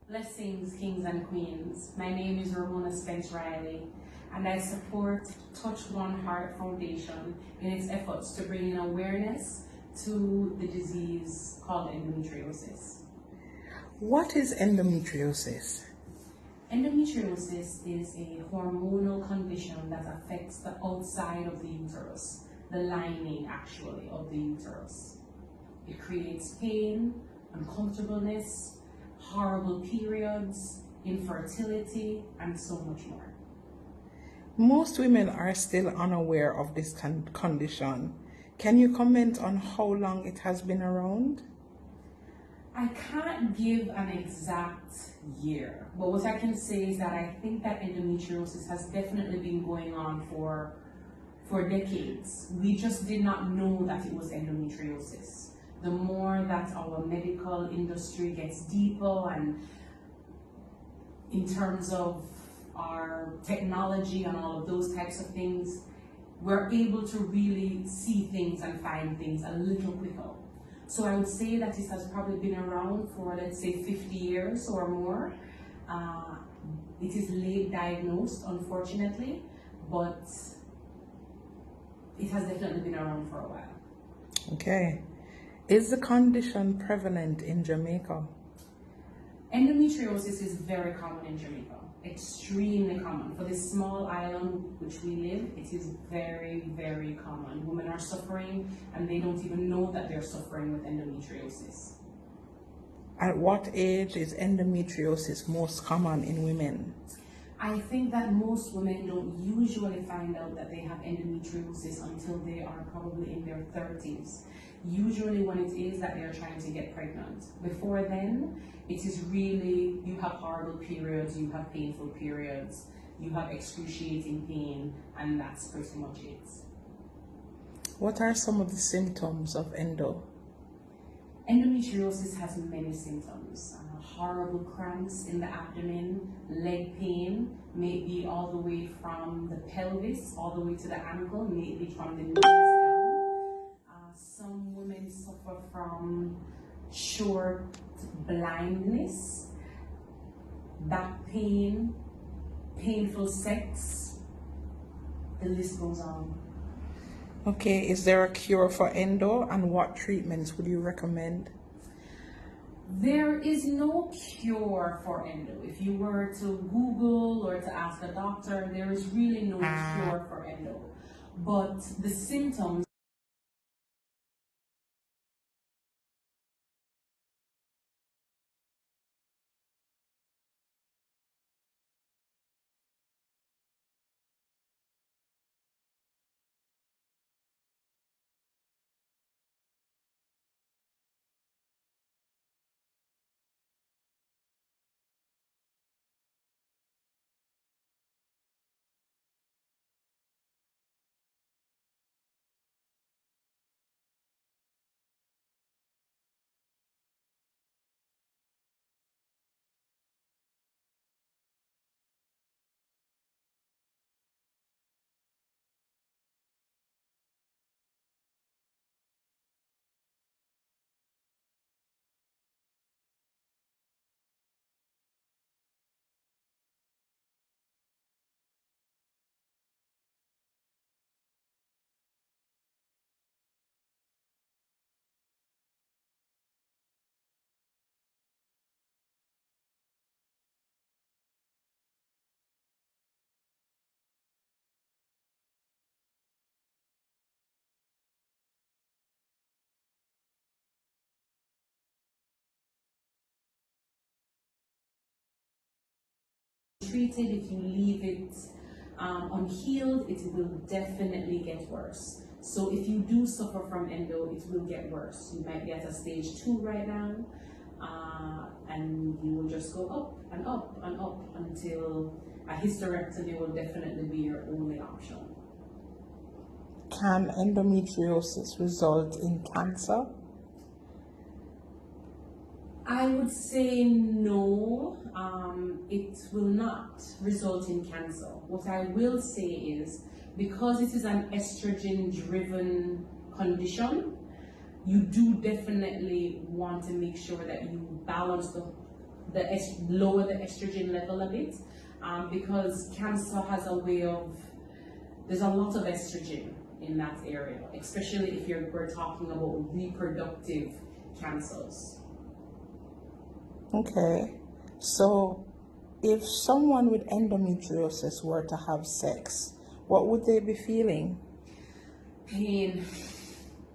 Blessings, kings and queens. My name is Ramona Spence-Riley, and I support Touch One Heart Foundation in its efforts to bring in awareness to the disease called endometriosis. What is endometriosis? Endometriosis is a hormonal condition that affects the outside of the uterus, the lining actually of the uterus. It creates pain, uncomfortableness, horrible periods, infertility, and so much more. Most women are still unaware of this condition. Can you comment on how long it has been around? I can't give an exact year, but what I can say is that I think that endometriosis has definitely been going on for decades. We just did not know that it was endometriosis. The more that our medical industry gets deeper and in terms of our technology and all of those types of things, we're able to really see things and find things a little quicker. So I would say that it has probably been around for, let's say, 50 years or more. It is late diagnosed, unfortunately, but it has definitely been around for a while. Okay. Is the condition prevalent in Jamaica? Endometriosis is very common in Jamaica, extremely common. For this small island which we live, it is very, very common. Women are suffering and they don't even know that they're suffering with endometriosis. At what age is endometriosis most common in women? I think that most women don't usually find out that they have endometriosis until they are probably in their 30s. Usually when it is that they're trying to get pregnant. Before then, it is really, you have horrible periods, you have painful periods, you have excruciating pain, and that's pretty much it. What are some of the symptoms of endo? Endometriosis has many symptoms. Horrible cramps in the abdomen, leg pain, maybe all the way from the pelvis, all the way to the ankle, maybe from the knees down. Some women suffer from short blindness, back pain, painful sex, the list goes on. Okay, is there a cure for endo, and what treatments would you recommend? There is no cure for endo. If you were to Google or to ask a doctor, there is really no cure for endo. But the symptoms treated, if you leave it unhealed, it will definitely get worse. So if you do suffer from endo, it will get worse. You might be at a stage 2 right now, and you will just go up and up and up until a hysterectomy will definitely be your only option. Can endometriosis result in cancer? I would say no, it will not result in cancer. What I will say is, because it is an estrogen-driven condition, you do definitely want to make sure that you balance the lower the estrogen level a bit, because cancer has a way of, there's a lot of estrogen in that area, especially if we're talking about reproductive cancers. Okay, so if someone with endometriosis were to have sex, what would they be feeling? Pain.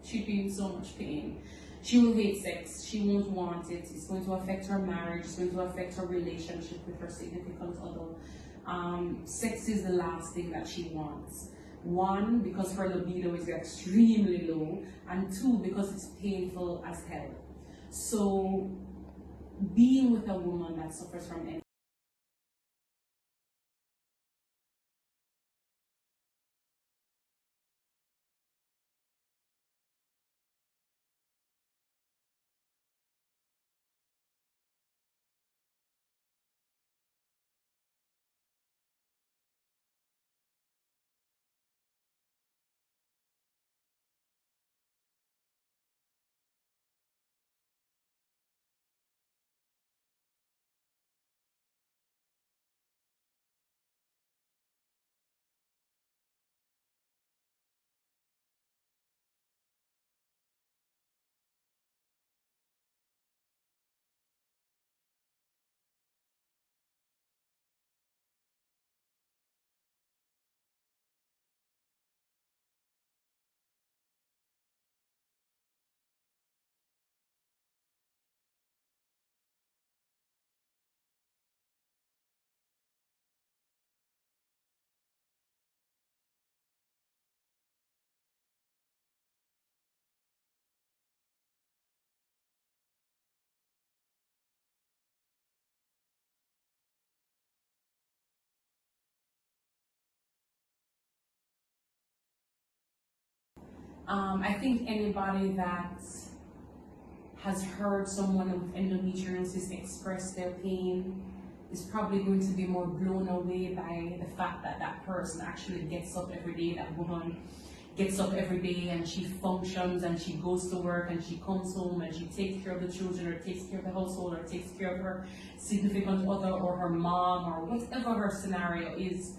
She'd be in so much pain. She will hate sex. She won't want it. It's going to affect her marriage. It's going to affect her relationship with her significant other. Sex is the last thing that she wants. One, because her libido is extremely low, and two, because it's painful as hell. So, being with a woman that suffers from I think anybody that has heard someone with endometriosis express their pain is probably going to be more blown away by the fact that that person actually gets up every day, that woman gets up every day and she functions and she goes to work and she comes home and she takes care of the children or takes care of the household or takes care of her significant other or her mom or whatever her scenario is,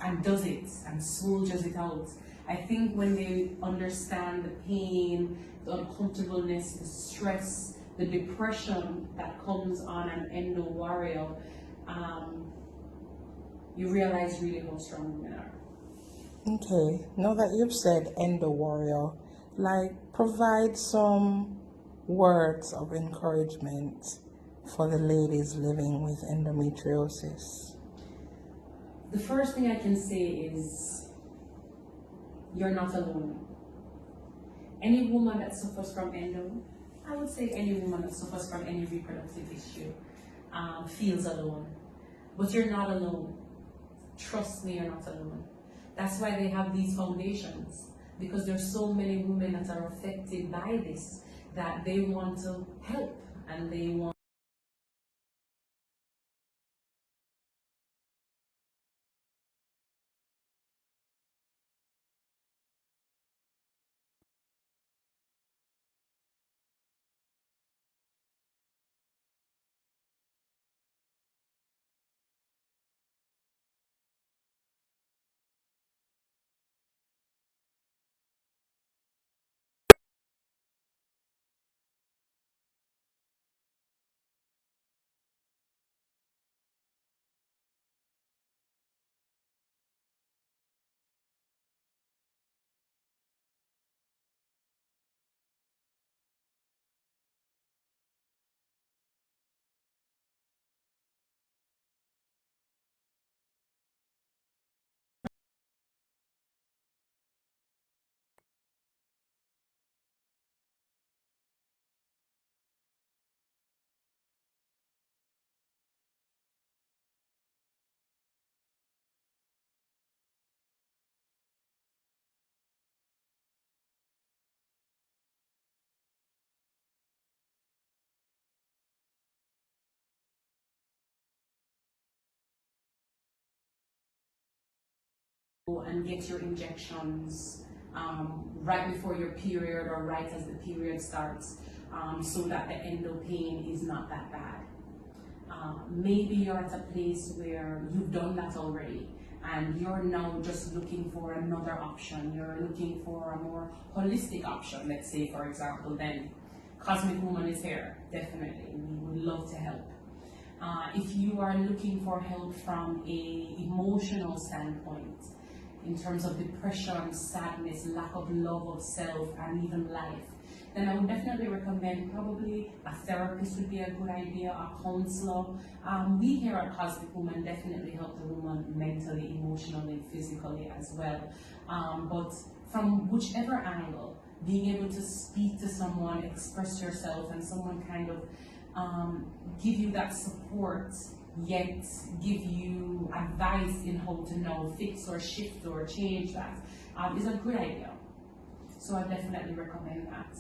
and does it and soldiers it out. I think when they understand the pain, the uncomfortableness, the stress, the depression that comes on an endo warrior, you realize really how strong women are. Okay, now that you've said endo warrior, provide some words of encouragement for the ladies living with endometriosis. The first thing I can say is, you're not alone. Any woman that suffers from endo, I would say any woman that suffers from any reproductive issue, feels alone. But you're not alone. Trust me, you're not alone. That's why they have these foundations, because there's so many women that are affected by this that they want to help and they want and get your injections right before your period or right as the period starts. so that the endo pain is not that bad. Maybe you're at a place where you've done that already and you're now just looking for another option. You're looking for a more holistic option, let's say, for example. Then Cosmic Wombman is here, definitely. We would love to help. If you are looking for help from a emotional standpoint, in terms of depression, sadness, lack of love of self, and even life, then I would definitely recommend probably a therapist would be a good idea, a counselor. We here at Cosmic Wombman definitely help the woman mentally, emotionally, physically as well. But from whichever angle, being able to speak to someone, express yourself, and someone kind of give you that support, yet give you advice in how to now fix or shift or change that is a good idea. So I definitely recommend that.